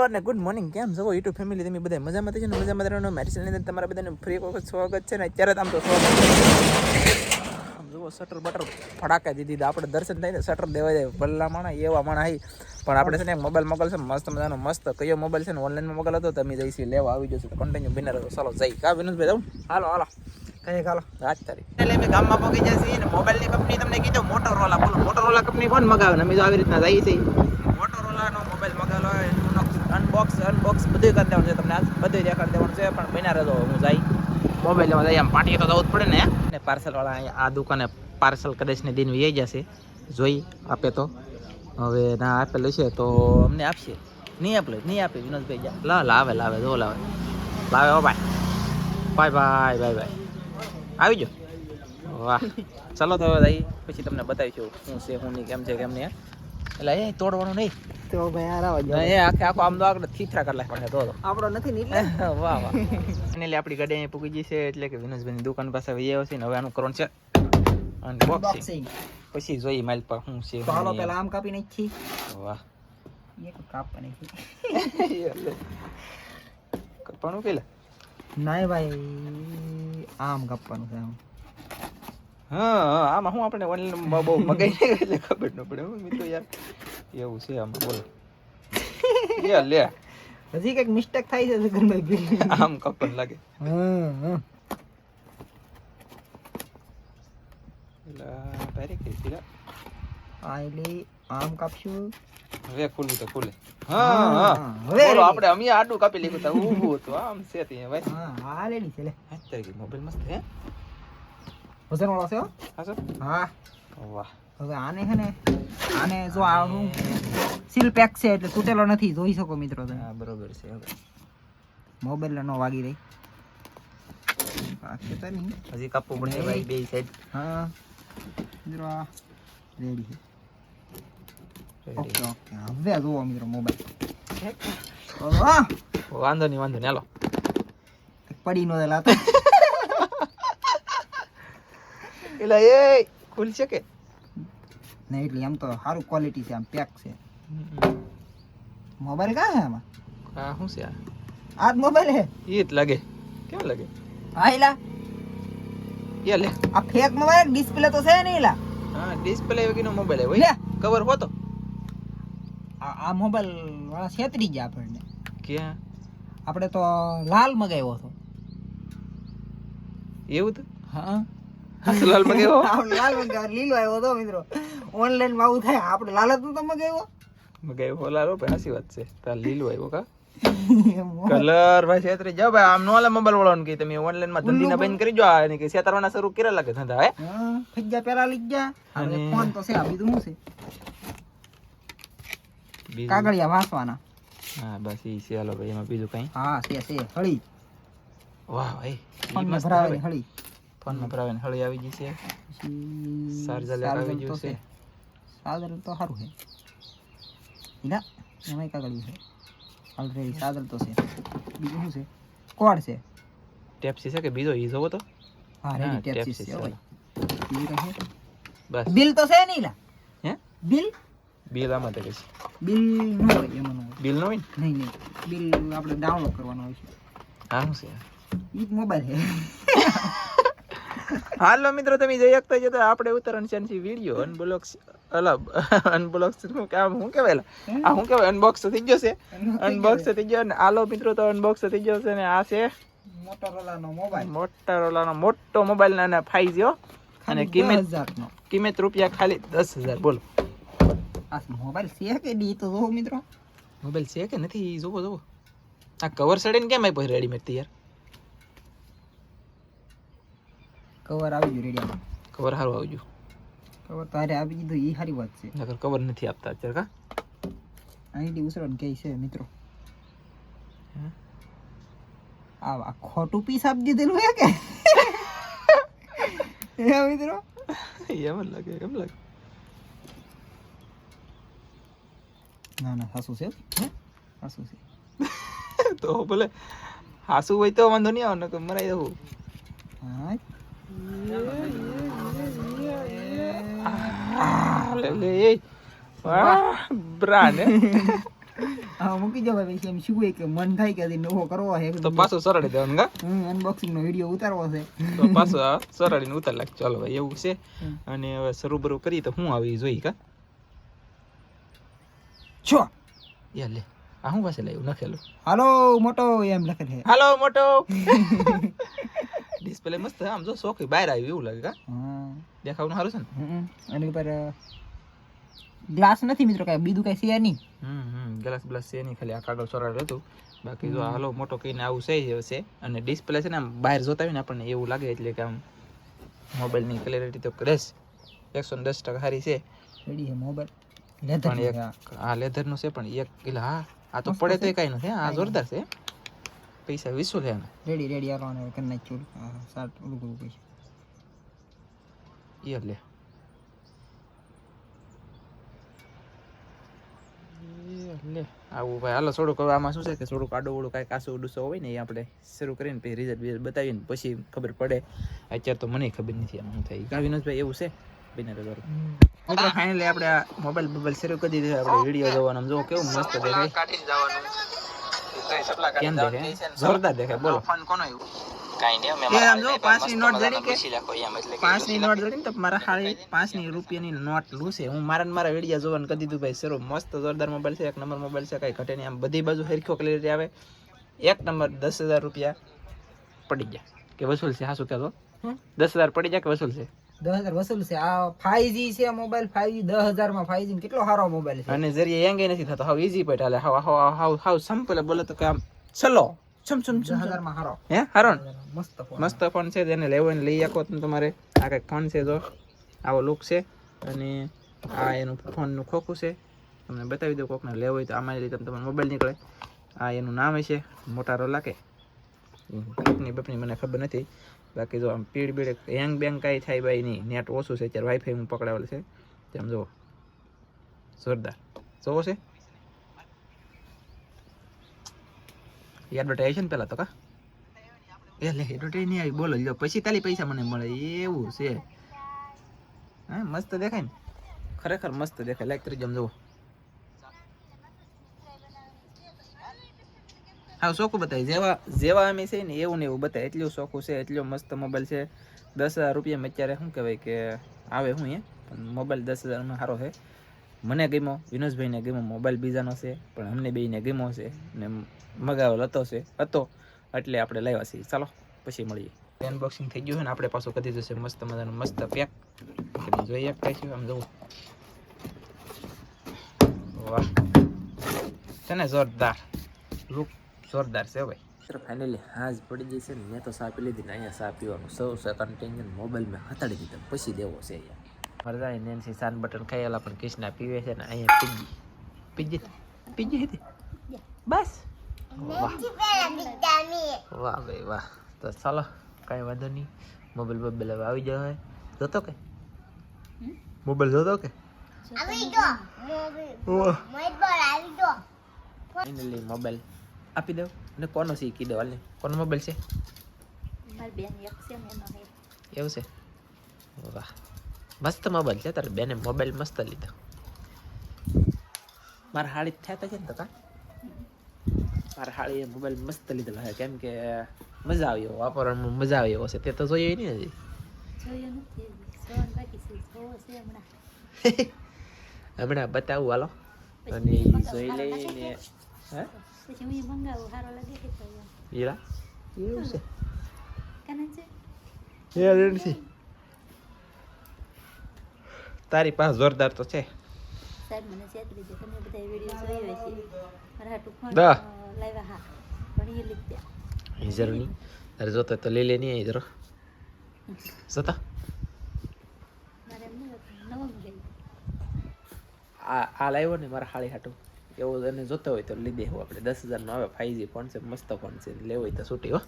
ને good morning. કેમ છો યુટ્યુબ ફેમિલી? તમે બધા મજામાં થઈ છે ને? મજામાં રહેવાનું. મારી ચેનલની અંદર તમારા બધાનું ફ્રી વખત સ્વાગત છે ને. અત્યારે આમ તો સ્વાગત આમ જુઓ, શટર બટર ફડાકા દીધી. આપણે દર્શન થાય ને શટર દેવા જાય ભલ્લા માણા એવા માણા આવી. પણ આપણે છે ને મોબાઈલ મોબાઈલ છે મસ્ત મજાનો. મસ્ત કયો મોબાઈલ છે ને ઓનલાઈનમાં મોબાઈલ હતો, તમે જઈશી લેવા આવી જશે. કન્ટિન્યુ બિના રહો. ચાલો જઈ કા વિનોદભાઈ જાઉં. હાલો હાલો કઈ હાલો રાત તારીખ એટલે અમે ગામમાં પહોંચી જશે ને. મોબાઈલની કંપની તમને કીધું મોટોરોલા. બોલો મોટોરોલા કંપની કોણ મગાવે ને? અમે તો આવી રીતના જઈએ છીએ. મોટોરોલાનો મોબાઈલ મગાવેલો હોય, અનબોક્સ બધું કરી દેવાનું છે. તમને આજ બધું દેખાડી દેવાનું છે. પણ બન્યા રહેજો, હું જઈ મોબાઈલ લેવા જઈએ. આમ પાટીએ તો જવું જ પડે ને. પાર્સલવાળા અહીંયા આ દુકાને પાર્સલ કદાચ ને દિન વહી જશે. જોઈ આપે તો હવે ના આપેલું છે તો અમને આપશે. નહીં આપે વિનોદભાઈ જા લાવે જો લાવે હો ભાઈ. બાય આવી જાઓ. વાહ ચાલો તો હવે જઈ પછી તમને બતાવીશું શું છે શું નહીં, કેમ છે કેમ નહીં. એટલે એ તોડવાનું નહીં તો ભાઈ આખો આમ તો આગળ થીથરા કરી લાગે તો આપણો નથી ને એટલે વાહ એટલે આપણી ગાડી અહીંયા પૂકી જઈ છે. એટલે કે વિનોદભાઈની દુકાન પાસે આવી આવ્યો છે ને. હવે આનું કરવાનું છે અનબોક્સિંગ. પછી જોઈએ માઇલ પર શું છે. ચાલો પહેલા આમ કાપી નાખી. વાહ એક કાપવા નાખી કાપવાનું પેલા ના ભાઈ આમ કાપવાનું છે. આમ હા આમાં હું આપણે ઓનલાઈન બહુ મગાઈ એટલે ખબર ન પડે મિત્રો યાર. એવું છે આમાં બોલો લે હજી કઈક મિસ્ટેક થાય છે જગનભાઈ. આમ કપન લાગે. આમ કાપશું. હવે ખુલ્લું તો ખુલે. હા બોલો આપણે અમે આડું કાપી લીધું તો ઊભું હતું. આમ છે તે ભાઈ. હા રેડી છે લે. અત્યારે મોબાઈલ મસ્ત હે. વજન વાળો છે હો. હા વાહ. હવે આને છે ને આને જો આનું સીલ પેક છે એટલે તૂટેલો નથી. જોઈ શકો મિત્રો તમે. હા બરોબર છે. હવે મોબાઈલ નો વાગી રહી હજી કાપવું પડશે ભાઈ બે સાઈડ. હા મિત્રો આ રેડી છે. ઓકે હવે જુઓ મિત્રો મોબાઈલ. વાંધો નહીં હાલો પડી નો લાતો એટલે એ ખુલશે કે નહીં? એટલે એમ તો સારું ક્વોલિટી છે. આમ પેક છે મોબાઈલ. ક્યાં છે આમાં? હા શું છે આ મોબાઈલ હે? એ જ લાગે. કેમ લાગે? હા એલા એ લે આ ફેક મોબાઈલ. ડિસ્પ્લે તો છે ને એલા. હા ડિસ્પ્લે વગરનો મોબાઈલ હે ભાઈ. કવર હોતો આ મોબાઈલ વાળા છેતરી ગયા આપણને. ક્યાં? આપણે તો લાલ મગાવ્યો હતો. એવું તો હા લાલ મગાવ્યો. લાલ મગાવ્યો લીલો આવ્યો હતો મિત્રો. ઓનલાઈન માં આવું થાય. આપણે લાલ જ તો મગાવ્યો લાલ ભાઈ. સાચી વાત છે. તાર લીલો આવ્યો કા કલર ભાઈ છેતરી જાવ ભાઈ. આમ નો લે મોબાઈલ વાળાને કે તમે ઓનલાઈન માં ધંધીના બંધ કરી જો. આ કે છેતરવાના શરૂ કર્યા લાગે ધંધા હે. ફગ્યા પેલા લઈ ગયા. અને ફોન તો છે. આ બીજું શું છે? કાગળિયા વાસવાના. હા બસ ઈ છે. હાલો ભાઈ એમાં બીજું કઈ? હા છે હળી. વાહ ભાઈ ફોનમાં ભરાવાની હળી. ફોનમાં ભરાવાની હળી આવી ગઈ છે. ચાર્જર આવી ગયું છે. ચાર્જર તો સારું છે. ના એમાં કાગળિયું છે ઓલરેડી. ચાર્જર તો છે. બીજું શું છે? કોડ છે. ટેપ્સી છે કે બીજો ઈ જોવો તો. હા રેડી ટેપ્સી છે ભાઈ. બીજું કઈ છે? બસ બિલ તો છે નહીં લા. હે બિલ આમાં તો કઈ બિલ ન હોય. એમાં બિલ ન હોય નહીં. બિલ આપણે ડાઉનલોડ કરવાનું હોય છે. હા શું છે? ઈ મોબાઈલ છે. હાલો મિત્રો તમે જોઈ શકતા છો તો આપણે ઉતરણ છે વિડીયો અનબોક્સ શું કહેવાય આ શું કહેવાય અનબોક્સ થઈ ગયો છે. અનબોક્સ થઈ ગયો ને હાલો મિત્રો તો અનબોક્સ થઈ ગયો છે ને આ છે મોટોરોલાનો મોટો મોબાઈલ ના 5G અને કિંમત રૂપિયા ખાલી 10,000. બોલો આ મોબાઈલ છે કે ડી તો જોવો મિત્રો. મોબાઈલ છે કે નથી જોવો. આ કવર સડીને કેમ આપ્યો રેડીમેડ તૈયાર? કવર આવી ગયું રેડી. આમાં કવર સારું આવી ગયું. કવર તારે આવી ગયું. એ સારી વાત છે. નકર કવર નથી આપતા અત્યારે કા. આઈડી ઉસરન કે છે મિત્રો. આ ખોટું પીસ આપી દીધેલું હે કે હે મિત્રો? એમ લાગે ના હાસુ છે. હાસુ છે તો ભલે હાસુ હોય તો વાંધો નહીં આવે ને મરાઈ દઉં. હા લે બ્રાન્ડ હા મૂકી જવા પછી એમ શું હોય કે મન થાય કે નવો કરવો છે તો પાછો સરાડી દેવાનું કા અનબોક્સિંગ નો વિડીયો ઉતારવો છે તો પાછો આ સરાડીને ઉતાર લાગ ચાલો ભાઈ એવું છે અને હવે શરૂ બરૂ કરી તો હું આવી જોઈ કા છો યા લે આ હું પાસે લાવ્યું નખેલું હાલો મોટો એમ લખેલ છે હાલો મોટો ડિસ્પ્લે મસ્ત આમ જો સોખી બહાર આવ્યું એવું લાગે કા દેખાવનું સારું છે ને આની ઉપર ગ્લાસ નથી મિત્રો કઈ બીજું કઈ છે નહીં ગ્લાસ બ્લાસ છે નહીં ખાલી આ કાગળ સોરાડ હતું બાકી જો હાલો મોટો કહીને આવું છે અને ડિસ્પ્લે છે ને આમ બહાર જોતા હોય ને આપણને એવું લાગે એટલે કે આમ મોબાઈલની ક્લેરિટી તો કરેશ 110% સારી છે રેડી છે મોબાઈલ લેધર પણ એક આ લેધરનું છે પણ એક એટલે હા આ તો પડે તો કઈ નથી આ જોરદાર છે પૈસા વિસુ છે આના રેડી આવવાનો કરી નાખ્યું સાત ઓલું પૈસા એ લે લે આવું ભાઈ હાલો થોડુંક હવે આમાં શું છે કે થોડુંક આડું ઓળું કાંઈ કાસું ઉડુસો હોય ને એ આપણે શરૂ કરીને પછી રિઝલ્ટ બતાવીને પછી ખબર પડે અત્યારે તો મને ખબર નથી આમ શું થાય કા વિનોદભાઈ એવું છે બિના તો મિત્રો ફાઇનલી આપણે આ મોબાઈલ શરૂ કરી દીધો આપણે વિડીયો જોવાનો જો કેવું મસ્ત દેખાય કાઢીને જવાનું કેમ દેખાય જોરદાર દેખાય બોલો ફોન કોનો આવ્યું કાઈ નહીં અમે આમ જો 5 ની નોટ જડી કે 5 ની નોટ જડી તો મારા ખાલી 5 ની રૂપિયાની નોટ લૂસે હું મારા વિડિયો જોવાનું કરી દીધું ભાઈ સરો મસ્ત જોરદાર મોબાઈલ છે એક નંબર મોબાઈલ છે કઈ ઘટે નહીં આમ બધી બાજુ હરખો ક્લિયરિટી આવે એક નંબર 10000 રૂપિયા પડી ગયા કે વસૂલ છે હાસુ કહેતો 10000 પડી ગયા કે વસૂલ છે 10000 વસૂલ છે આ 5G છે મોબાઈલ 5G 10000 માં 5G ને કેટલો સારો મોબાઈલ છે અને જરીએ હેંગ નથી થતો હાવ ઈઝી પડ હાલે હાવ સિમ્પલ બોલે તો કે આમ ચલો ચમ 10000 માં સારો હે હારો મસ્ત ફોન છે તેને લેવો ને લઈ શકો તમે તમારે આ કઈક ફોન છે જો આવો લુક છે અને આ એનું ફોનનું ખોખું છે તમને બતાવી દઉં કોકને લેવો હોય તો આમાં લઈ તમારો મોબાઈલ નીકળે આ એનું નામ છે મોટોરોલા કે કંપની બપની મને ખબર નથી બાકી જો આમ પીડ બીડ હેંગ બેંગ કાંઈ થાય ભાઈ નહીં નેટ ઓછું છે અત્યારે વાઈફાઈ હું પકડાવેલ છે તેમ જુઓ જોરદાર જોવો છે એડવર્ટાઇઝ ને પેલા તો કા એટલે એડવર્ટાઇઝ નહીં આવી બોલો લ્યો પછી તાલી પૈસા મને મળે એવું છે હા મસ્ત દેખાય ને ખરેખર મસ્ત દેખાય લાઈક કરી જમ જુઓ હા ચોખ્ખું બતાવી જેવા અમે છે ને એવું બતાવે એટલું ચોખ્ખું છે એટલો મસ્ત મોબાઈલ છે 10000 રૂપિયામાં અત્યારે શું કહેવાય કે આવે હું પણ મોબાઈલ 10000 માં સારો છે મને ગમ્યો વિનોદભાઈને ગમ્યો મોબાઈલ બીજાનો છે પણ અમને બેયને ગમ્યો છે ને મગાવેલ હતો એટલે આપણે લાવ્યા છીએ ચાલો પછી મળીએ અનબોક્સિંગ થઈ ગયું છે ને આપણે પાછું કરી દીધું છે મસ્ત મજાનું મસ્ત પેક જોઈએ કઈ છે આમ જવું વાહ છે ને જોરદાર લુક જોરદાર છે ભાઈ સર ફાઇનલી હાજ પડી ગઈ છે ને મેં તો સા પી લીધી ને અહીંયા સા પીવાનું 100 સેકન્ડ ટેન્શન મોબાઈલમાં હતાડી દીધા પછી દેવો છે અહીંયા મરજાઈ નેન્સી સાન બટન ખાયેલા પણ કિસના પીવે છે ને અહીંયા પીજી હતી બસ વાહ ભાઈ વાહ તો ચાલો કાંઈ વાંધો નહીં મોબાઈલ હવે આવી જાય જોતો કે મોબાઈલ જોતો કે ફાઇનલી મોબાઈલ આપી દઉં અને કોનો શીખી દો હાલ કોનો મોબાઈલ છે એવું છે વાહ મસ્ત મોબાઈલ છે તારે બેને મોબાઈલ મસ્ત લીધો મારા હાળી થયા છે ને તો કા મારા હાળીએ મોબાઈલ મસ્ત લીધેલો છે કેમ કે મજા આવી વાપરવામાં મજા આવી એવો છે તે તો જોઈએ નહીં હજી હમણાં બતાવું હાલો અને જોઈ લઈને હે હીરા એવું છે તારી પાસે જોરદાર તો છે જરૂર નહીં તારે જોતો તો લઈ લે નહીં જરો જોતા આ લાવ્યો ને મારા હાળી હાટું એવું એને જોતો હોય તો લીધે હું આપણે 10000 નો આવે 5G ફોન છે મસ્ત ફોન છે લેવો હોય તો છૂટી હો